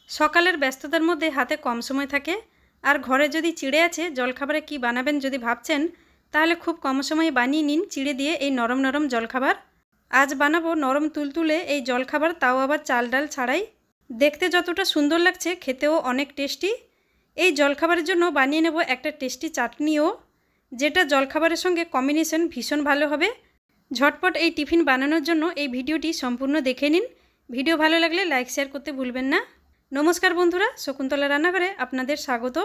সকালের ব্যস্ততার মধ্যে হাতে কম সময় থাকে আর ঘরে যদি চিড়ে আছে জলখাবারে কি বানাবেন যদি ভাবছেন তাহলে খুব কম সময়ে বানিয়ে নিন চিড়ে দিয়ে এই নরম নরম জলখাবার। আজ বানাবো নরম তুলতুলে এই জলখাবার, তাও আবার চাল ডাল ছাড়াই। দেখতে যতটা সুন্দর লাগছে খেতেও অনেক টেস্টি। এই জলখাবারের জন্য বানিয়ে নেব একটা টেস্টি চাটনিও, যেটা জলখাবারের সঙ্গে কম্বিনেশন ভীষণ ভালো হবে। ঝটপট এই টিফিন বানানোর জন্য এই ভিডিওটি সম্পূর্ণ দেখে নিন। ভিডিও ভালো লাগলে লাইক শেয়ার করতে ভুলবেন না। নমস্কার বন্ধুরা, শকুন্তলা রান্নাঘরে আপনাদের স্বাগত।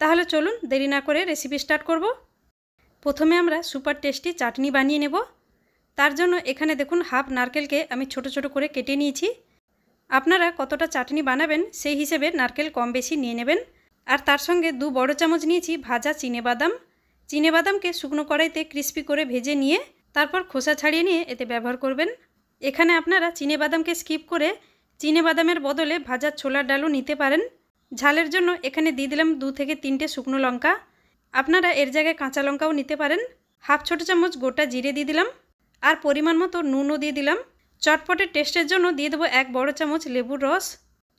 তাহলে চলুন দেরি না করে রেসিপি স্টার্ট করব। প্রথমে আমরা সুপার টেস্টি চাটনি বানিয়ে নেব। তার জন্য এখানে দেখুন হাফ নারকেলকে আমি ছোট ছোট করে কেটে নিয়েছি। আপনারা কতটা চাটনি বানাবেন সেই হিসেবে নারকেল কম বেশি নিয়ে নেবেন। আর তার সঙ্গে 2 বড় চামচ নিয়েছি ভাজা চিনেবাদাম। চিনেবাদামকে শুকনো কড়াইতে ক্রিস্পি করে ভেজে নিয়ে তারপর খোসা ছাড়িয়ে নিয়ে এতে ব্যবহার করবেন। এখানে আপনারা চিনেবাদামকে স্কিপ করে চিনেবাদামের বদলে ভাজা ছোলার ডালও নিতে পারেন। ঝালের জন্য এখানে দিয়ে দিলাম 2 থেকে 3টে শুকনো লঙ্কা। আপনারা এর জায়গায় কাঁচা লঙ্কাও নিতে পারেন। হাফ ছোটো চামচ গোটা জিরে দিয়ে দিলাম আর পরিমাণ মতো নুনও দিয়ে দিলাম। চটপটের টেস্টের জন্য দিয়ে দেবো 1 বড় চামচ লেবুর রস।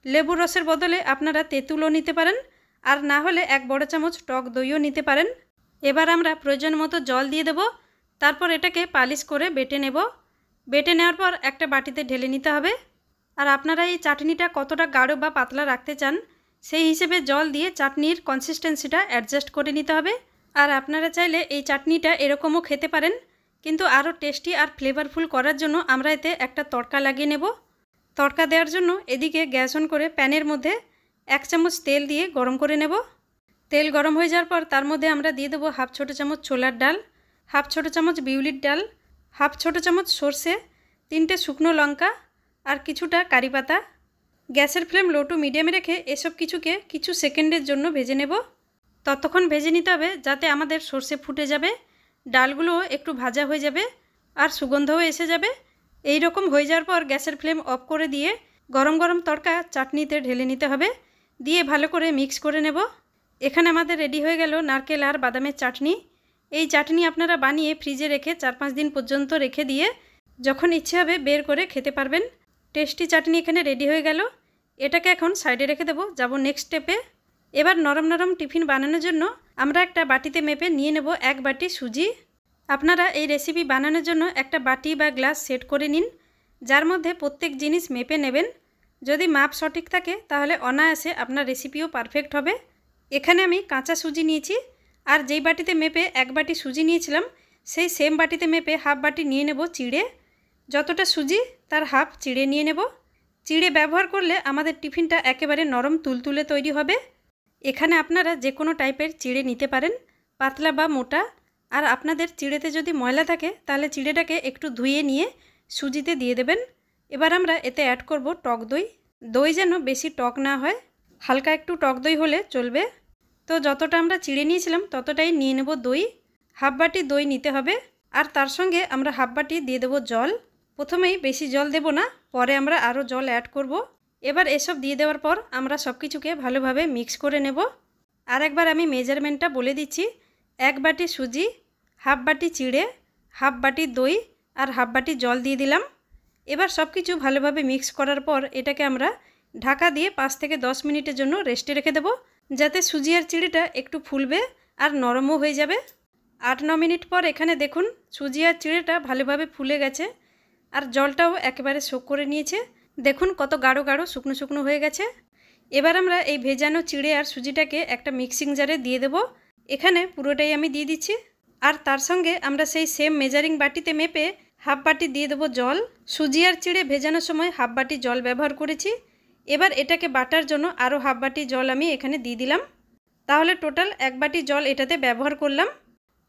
লেবুর রসের বদলে আপনারা তেঁতুলও নিতে পারেন, আর না হলে 1 বড় চামচ টক দইও নিতে পারেন। এবার আমরা প্রয়োজন মতো জল দিয়ে দেব। তারপর এটাকে পালিশ করে বেটে নেব। বেটে নেওয়ার পর একটা বাটিতে ঢেলে নিতে হবে। আর আপনারা এই চাটনিটা কতটা গাঢ় বা পাতলা রাখতে চান সেই হিসেবে জল দিয়ে চাটনির কনসিস্টেন্সিটা অ্যাডজাস্ট করে নিতে হবে। আর আপনারা চাইলে এই চাটনিটা এরকমও খেতে পারেন, কিন্তু আরও টেস্টি আর ফ্লেভারফুল করার জন্য আমরা এতে একটা তড়কা লাগিয়ে নেব। তড়কা দেওয়ার জন্য এদিকে গ্যাস অন করে প্যানের মধ্যে 1 চামচ তেল দিয়ে গরম করে নেব। তেল গরম হয়ে যাওয়ার পর তার মধ্যে আমরা দিয়ে দেবো হাফ ছোটো চামচ ছোলার ডাল, হাফ ছোটো চামচ বিউলির ডাল, হাফ ছোটো চামচ সর্ষে, 3টে শুকনো লঙ্কা আর কিছুটা কারি পাতা। গ্যাসের ফ্লেম লো টু মিডিয়ামে রেখে এসব কিছুকে কিছু সেকেন্ডের জন্য ভেজে নেব। ততক্ষণ ভেজে নিতে হবে যাতে আমাদের সর্ষে ফুটে যাবে, ডালগুলোও একটু ভাজা হয়ে যাবে আর সুগন্ধও এসে যাবে। এই রকম হয়ে যাওয়ার পর গ্যাসের ফ্লেম অফ করে দিয়ে গরম গরম তড়কা চাটনিতে ঢেলে নিতে হবে। দিয়ে ভালো করে মিক্স করে নেব। এখানে আমাদের রেডি হয়ে গেল নারকেল আর বাদামের চাটনি। এই চাটনি আপনারা বানিয়ে ফ্রিজে রেখে 4-5 দিন পর্যন্ত রেখে দিয়ে যখন ইচ্ছে হবে বের করে খেতে পারবেন। টেস্টি চাটনি এখানে রেডি হয়ে গেল। এটাকে এখন সাইডে রেখে দেবো, যাব নেক্সট স্টেপে। এবার নরম নরম টিফিন বানানোর জন্য আমরা একটা বাটিতে মেপে নিয়ে নেব 1 বাটি সুজি। আপনারা এই রেসিপি বানানোর জন্য একটা বাটি বা গ্লাস সেট করে নিন, যার মধ্যে প্রত্যেক জিনিস মেপে নেবেন। যদি মাপ সঠিক থাকে তাহলে অনায়াসে আপনার রেসিপিও পারফেক্ট হবে। এখানে আমি কাঁচা সুজি নিয়েছি, আর যেই বাটিতে মেপে 1 বাটি সুজি নিয়েছিলাম সেই সেম বাটিতে মেপে হাফ বাটি নিয়ে নেব চিড়ে। যতটা সুজি তার হাফ চিড়ে নিয়ে নেব। চিড়ে ব্যবহার করলে আমাদের টিফিনটা একেবারে নরম তুলতুলে তৈরি হবে। এখানে আপনারা যে কোনো টাইপের চিড়ে নিতে পারেন, পাতলা বা মোটা। আর আপনাদের চিড়েতে যদি ময়লা থাকে তাহলে চিড়েটাকে একটু ধুয়ে নিয়ে সুজিতে দিয়ে দেবেন। এবার আমরা এতে অ্যাড করব টক দই। দই যেন বেশি টক না হয়, হালকা একটু টক দই হলে চলবে। তো যতটা আমরা চিড়ে নিয়েছিলাম ততটাই নিয়ে নেব দই। হাফ বাটি দই নিতে হবে। আর তার সঙ্গে আমরা হাফ বাটি দিয়ে দেবো জল। প্রথমেই বেশি জল দেব না, পরে আমরা আরও জল অ্যাড করব। এবার এসব দিয়ে দেওয়ার পর আমরা সব কিছুকে ভালোভাবে মিক্স করে নেব। আর একবার আমি মেজারমেন্টটা বলে দিচ্ছি। 1 বাটি সুজি, হাফ বাটি চিড়ে, হাফ বাটি দই আর হাফ বাটি জল দিয়ে দিলাম। এবার সব কিছু ভালোভাবে মিক্স করার পর এটাকে আমরা ঢাকা দিয়ে 5 থেকে 10 মিনিটের জন্য রেস্টে রেখে দেব, যাতে সুজি আর চিড়েটা একটু ফুলবে আর নরমও হয়ে যাবে। 8-9 মিনিট পর এখানে দেখুন সুজি আর চিড়েটা ভালোভাবে ফুলে গেছে আর জলটাও একেবারে শোক করে নিয়েছে। দেখুন কত গাঢ় গাঢ় শুকনো শুকনো হয়ে গেছে। এবার আমরা এই ভেজানো চিড়ে আর সুজিটাকে একটা মিক্সিং জারে দিয়ে দেব। এখানে পুরোটাই আমি দিয়ে দিচ্ছি। আর তার সঙ্গে আমরা সেই সেম মেজারিং বাটিতে মেপে হাফ বাটি দিয়ে দেবো জল। সুজি আর চিড়ে ভেজানোর সময় হাফ বাটি জল ব্যবহার করেছি। এবার এটাকে বাটার জন্য আরও হাফ বাটি জল আমি এখানে দিয়ে দিলাম। তাহলে টোটাল 1 বাটি জল এটাতে ব্যবহার করলাম।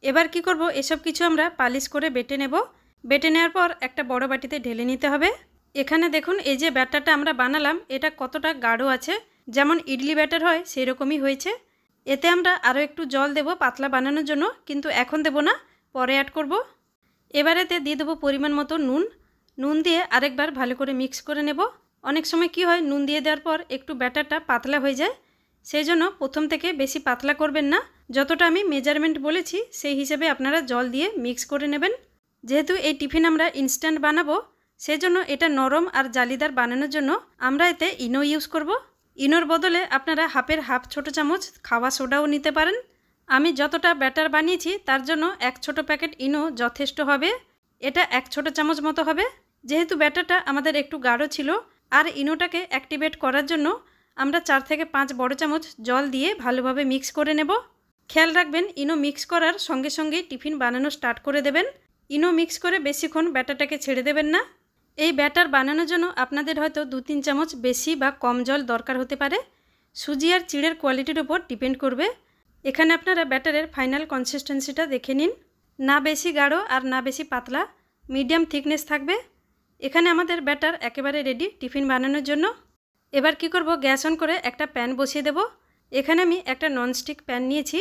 এবার কি করব, এসব কিছু আমরা পালিশ করে বেটে নেব। বেটে নেওয়ার পর একটা বড় বাটিতে ঢেলে নিতে হবে। এখানে দেখুন এই যে ব্যাটারটা আমরা বানালাম এটা কতটা গাঢ় আছে, যেমন ইডলি ব্যাটার হয় সেই রকমই হয়েছে। এতে আমরা আরও একটু জল দেব পাতলা বানানোর জন্য, কিন্তু এখন দেব না, পরে অ্যাড করব। এবার এতে দিয়ে দেবো পরিমাণ মতো নুন। নুন দিয়ে আরেকবার ভালো করে মিক্স করে নেব। অনেক সময় কি হয়, নুন দিয়ে দেওয়ার পর একটু ব্যাটারটা পাতলা হয়ে যায়, সেই জন্য প্রথম থেকে বেশি পাতলা করবেন না। যতটা আমি মেজারমেন্ট বলেছি সেই হিসেবে আপনারা জল দিয়ে মিক্স করে নেবেন। যেহেতু এই টিফিন আমরা ইনস্ট্যান্ট বানাবো, সেজন্য এটা নরম আর জালিদার বানানোর জন্য আমরা এতে ইনো ইউজ করব। ইনোর বদলে আপনারা হাফ ছোট চামচ খাওয়া সোডাও নিতে পারেন। আমি যতটা ব্যাটার বানিয়েছি তার জন্য 1 ছোট প্যাকেট ইনো যথেষ্ট হবে। এটা 1 ছোট চামচ মতো হবে। যেহেতু ব্যাটারটা আমাদের একটু গাঢ় ছিল আর ইনোটাকে অ্যাক্টিভেট করার জন্য আমরা 4 থেকে 5 বড় চামচ জল দিয়ে ভালোভাবে মিক্স করে নেব। খেয়াল রাখবেন ইনো মিক্স করার সঙ্গে সঙ্গেই টিফিন বানানো স্টার্ট করে দেবেন। ইনো মিক্স করে বেশিক্ষণ ব্যাটারটাকে ছেড়ে দেবেন না। এই ব্যাটার বানানোর জন্য আপনাদের হয়তো 2-3 চামচ বেশি বা কম জল দরকার হতে পারে। সুজি আর চিড়ের কোয়ালিটির উপর ডিপেন্ড করবে। এখানে আপনারা ব্যাটারের ফাইনাল কনসিস্টেন্সিটা দেখে নিন। না বেশি গাঢ় আর না বেশি পাতলা, মিডিয়াম থিকনেস থাকবে। এখানে আমাদের ব্যাটার একেবারে রেডি টিফিন বানানোর জন্য। এবার কি করব, গ্যাস অন করে একটা প্যান বসিয়ে দেব। এখানে আমি একটা ননস্টিক প্যান নিয়েছি,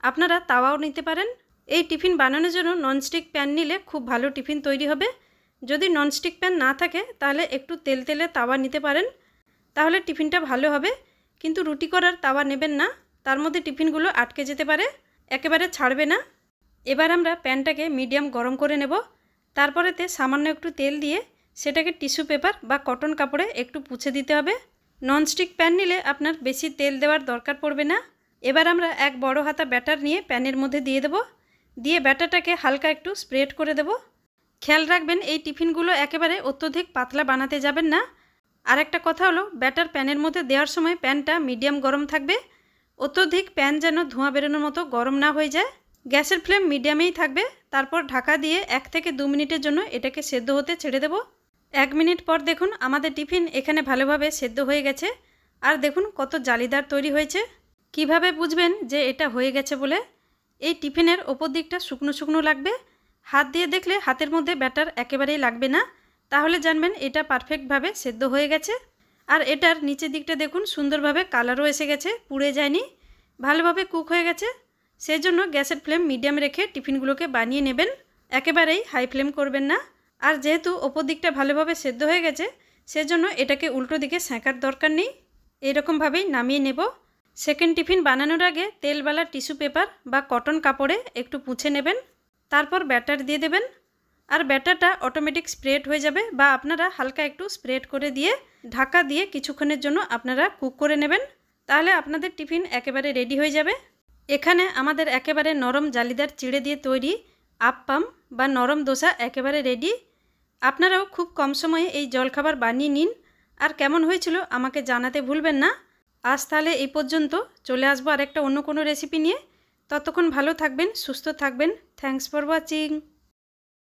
আপনারা তাওয়াও নিতে পারেন। এই টিফিন বানানোর জন্য ননস্টিক প্যান নিলে খুব ভালো টিফিন তৈরি হবে। যদি ননস্টিক প্যান না থাকে তাহলে একটু তেলে তাওয়া নিতে পারেন, তাহলে টিফিনটা ভালো হবে। কিন্তু রুটি করার তাওয়া নেবেন না, তার মধ্যে টিফিনগুলো আটকে যেতে পারে, একেবারে ছাড়বে না। এবার আমরা প্যানটাকে মিডিয়াম গরম করে নেব। তারপরেতে সামান্য একটু তেল দিয়ে সেটাকে টিস্যু পেপার বা কটন কাপড়ে একটু পুছে দিতে হবে। ননস্টিক প্যান নিলে আপনার বেশি তেল দেওয়ার দরকার পড়বে না। এবার আমরা এক বড় হাতা ব্যাটার নিয়ে প্যানের মধ্যে দিয়ে দেব। দিয়ে ব্যাটারটাকে হালকা একটু স্প্রেড করে দেব। খেয়াল রাখবেন এই টিফিনগুলো একেবারে অত্যধিক পাতলা বানাতে যাবেন না। আর একটা কথা হলো, ব্যাটার প্যানের মধ্যে দেওয়ার সময় প্যানটা মিডিয়াম গরম থাকবে। অত্যধিক প্যান যেন ধোঁয়া বেরোনোর মতো গরম না হয়ে যায়। গ্যাসের ফ্লেম মিডিয়ামেই থাকবে। তারপর ঢাকা দিয়ে 1 থেকে 2 মিনিটের জন্য এটাকে সেদ্ধ হতে ছেড়ে দেব। 1 মিনিট পর দেখুন আমাদের টিফিন এখানে ভালোভাবে সেদ্ধ হয়ে গেছে। আর দেখুন কত জালিদার তৈরি হয়েছে। কিভাবে বুঝবেন যে এটা হয়ে গেছে বলে? এই টিফিনের ওপর দিকটা শুকনো শুকনো লাগবে। হাত দিয়ে দেখলে হাতের মধ্যে ব্যাটার একেবারেই লাগবে না, তাহলে জানবেন এটা পারফেক্টভাবে সেদ্ধ হয়ে গেছে। আর এটার নিচের দিকটা দেখুন সুন্দরভাবে কালারও এসে গেছে, পুড়ে যায়নি, ভালোভাবে কুক হয়ে গেছে। সেই জন্য গ্যাসের ফ্লেম মিডিয়াম রেখে টিফিনগুলোকে বানিয়ে নেবেন, একেবারেই হাই ফ্লেম করবেন না। আর যেহেতু ওপর দিকটা ভালোভাবে সেদ্ধ হয়ে গেছে, সেজন্য এটাকে উল্টো দিকে সেঁকার দরকার নেই, এইরকমভাবেই নামিয়ে নেব। সেকেন্ড টিফিন বানানোর আগে তেলওয়ালা টিস্যু পেপার বা কটন কাপড়ে একটু পুছে নেবেন। তারপর ব্যাটার দিয়ে দেবেন। আর ব্যাটারটা অটোমেটিক স্প্রেড হয়ে যাবে, বা আপনারা হালকা একটু স্প্রেড করে দিয়ে ঢাকা দিয়ে কিছুক্ষণের জন্য আপনারা কুক করে নেবেন। তাহলে আপনাদের টিফিন একেবারে রেডি হয়ে যাবে। এখানে আমাদের একেবারে নরম জালিদার চিড়ে দিয়ে তৈরি আপ্পাম বা নরম দোসা একেবারে রেডি। আপনারাও খুব কম সময়ে এই জলখাবার বানিয়ে নিন। আর কেমন হয়েছিল আমাকে জানাতে ভুলবেন না। আজ তাহলে এই পর্যন্ত, চলে আসবো আরেকটা অন্য কোনো রেসিপি নিয়ে। ততক্ষণ ভালো থাকবেন, সুস্থ থাকবেন। Thanks for watching.